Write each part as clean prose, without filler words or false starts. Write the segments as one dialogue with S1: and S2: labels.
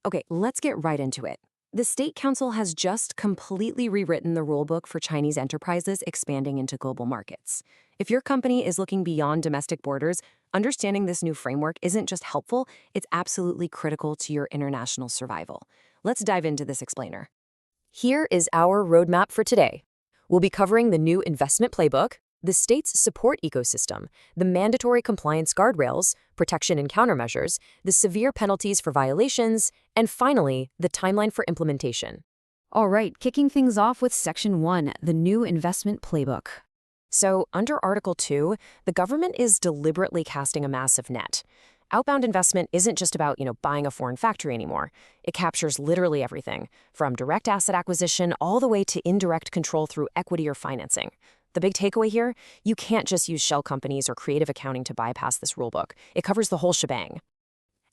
S1: Okay, let's get right into it. The State Council has just completely rewritten the rulebook for Chinese enterprises expanding into global markets. If your company is looking beyond domestic borders, understanding this new framework isn't just helpful, it's absolutely critical to your international survival. Let's dive into this explainer. Here is our roadmap for today. We'll be covering the new investment playbook, the state's support ecosystem, the mandatory compliance guardrails, protection and countermeasures, the severe penalties for violations, and finally, the timeline for implementation. All right, kicking things off with Section 1, the new investment playbook. So, under Article 2, the government is deliberately casting a massive net. Outbound investment isn't just about, buying a foreign factory anymore. It captures literally everything, from direct asset acquisition all the way to indirect control through equity or financing. The big takeaway here, you can't just use shell companies or creative accounting to bypass this rulebook. It covers the whole shebang.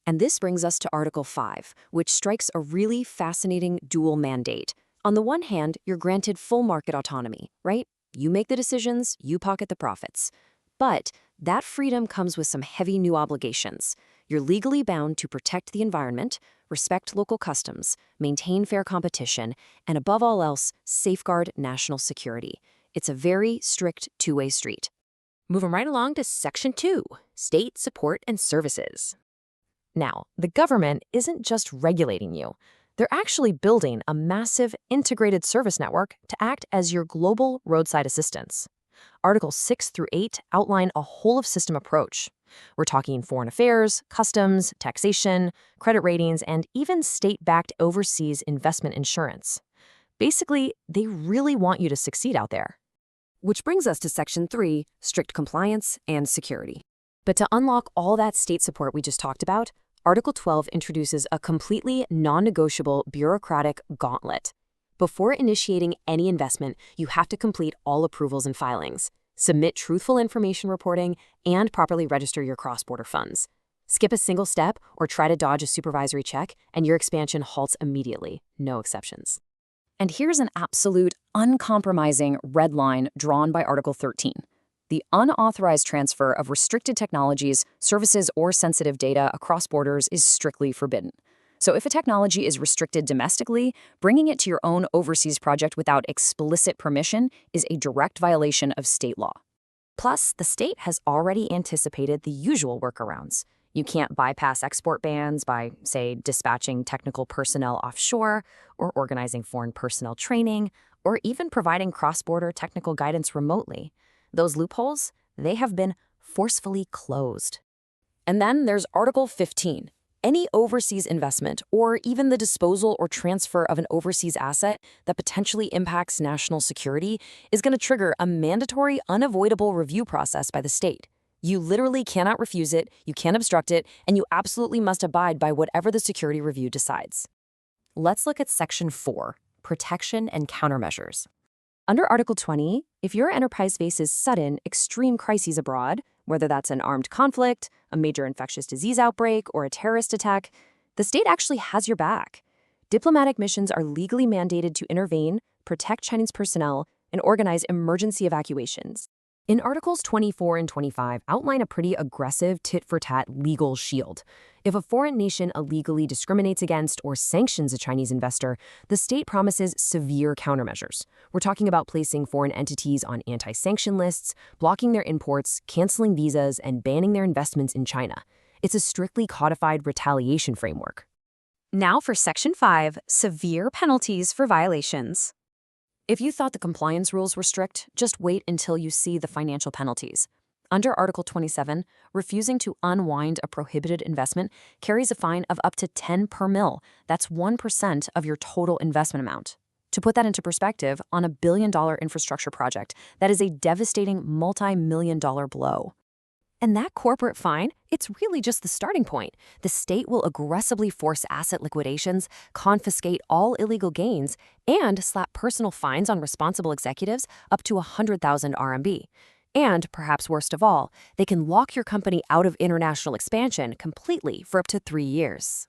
S1: And this brings us to Article 5, which strikes a really fascinating dual mandate. On the one hand, you're granted full market autonomy, right? You make the decisions, you pocket the profits. But that freedom comes with some heavy new obligations. You're legally bound to protect the environment, respect local customs, maintain fair competition, and above all else, safeguard national security. It's a very strict two-way street. Moving right along to Section 2, State Support and Services. Now, the government isn't just regulating you. They're actually building a massive integrated service network to act as your global roadside assistance. Articles 6 through 8 outline a whole-of-system approach. We're talking foreign affairs, customs, taxation, credit ratings, and even state-backed overseas investment insurance. Basically, they really want you to succeed out there. Which brings us to Section 3, strict compliance and security. But to unlock all that state support we just talked about, Article 12 introduces a completely non-negotiable bureaucratic gauntlet. Before initiating any investment, you have to complete all approvals and filings, submit truthful information reporting, and properly register your cross-border funds. Skip a single step or try to dodge a supervisory check, and your expansion halts immediately, no exceptions. And here's an absolute, uncompromising red line drawn by Article 13. The unauthorized transfer of restricted technologies, services, or sensitive data across borders is strictly forbidden. So if a technology is restricted domestically, bringing it to your own overseas project without explicit permission is a direct violation of state law. Plus, the state has already anticipated the usual workarounds. You can't bypass export bans by, say, dispatching technical personnel offshore, or organizing foreign personnel training, or even providing cross-border technical guidance remotely. Those loopholes, they have been forcefully closed. And then there's Article 15. Any overseas investment, or even the disposal or transfer of an overseas asset that potentially impacts national security, is going to trigger a mandatory, unavoidable review process by the state. You literally cannot refuse it, you can't obstruct it, and you absolutely must abide by whatever the security review decides. Let's look at Section 4, Protection and Countermeasures. Under Article 20, if your enterprise faces sudden, extreme crises abroad, whether that's an armed conflict, a major infectious disease outbreak, or a terrorist attack, the state actually has your back. Diplomatic missions are legally mandated to intervene, protect Chinese personnel, and organize emergency evacuations. In Articles 24 and 25 outline a pretty aggressive tit-for-tat legal shield. If a foreign nation illegally discriminates against or sanctions a Chinese investor, the state promises severe countermeasures. We're talking about placing foreign entities on anti-sanction lists, blocking their imports, canceling visas, and banning their investments in China. It's a strictly codified retaliation framework. Now for Section 5, severe penalties for violations. If you thought the compliance rules were strict, just wait until you see the financial penalties. Under Article 27, refusing to unwind a prohibited investment carries a fine of up to 10 per mil. That's 1% of your total investment amount. To put that into perspective, on a billion-dollar infrastructure project, that is a devastating multi-million-dollar blow. And that corporate fine, it's really just the starting point. The state will aggressively force asset liquidations, confiscate all illegal gains, and slap personal fines on responsible executives up to 100,000 RMB. And, perhaps worst of all, they can lock your company out of international expansion completely for up to 3 years.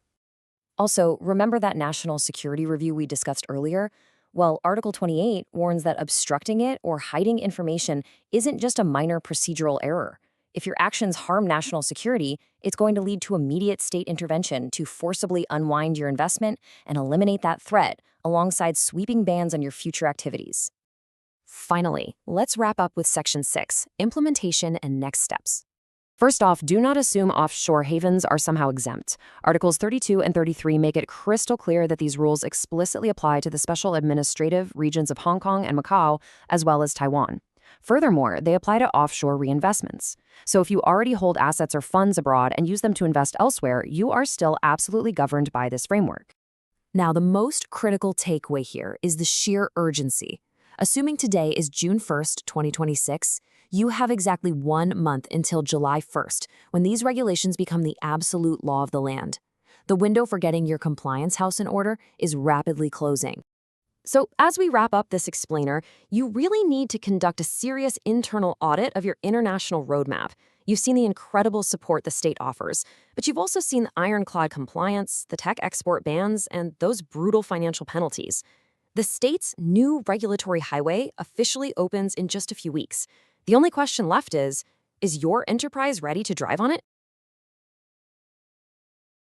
S1: Also, remember that national security review we discussed earlier? Well, Article 28 warns that obstructing it or hiding information isn't just a minor procedural error. If your actions harm national security, it's going to lead to immediate state intervention to forcibly unwind your investment and eliminate that threat, alongside sweeping bans on your future activities. Finally, let's wrap up with Section 6, implementation and next steps. First off, do not assume offshore havens are somehow exempt. Articles 32 and 33 make it crystal clear that these rules explicitly apply to the special administrative regions of Hong Kong and Macau, as well as Taiwan. Furthermore, they apply to offshore reinvestments. So if you already hold assets or funds abroad and use them to invest elsewhere, you are still absolutely governed by this framework. Now, the most critical takeaway here is the sheer urgency. Assuming today is June 1st, 2026, you have exactly 1 month until July 1st, when these regulations become the absolute law of the land. The window for getting your compliance house in order is rapidly closing. So, as we wrap up this explainer, you really need to conduct a serious internal audit of your international roadmap. You've seen the incredible support the state offers, but you've also seen the ironclad compliance, the tech export bans, and those brutal financial penalties. The state's new regulatory highway officially opens in just a few weeks. The only question left is your enterprise ready to drive on it?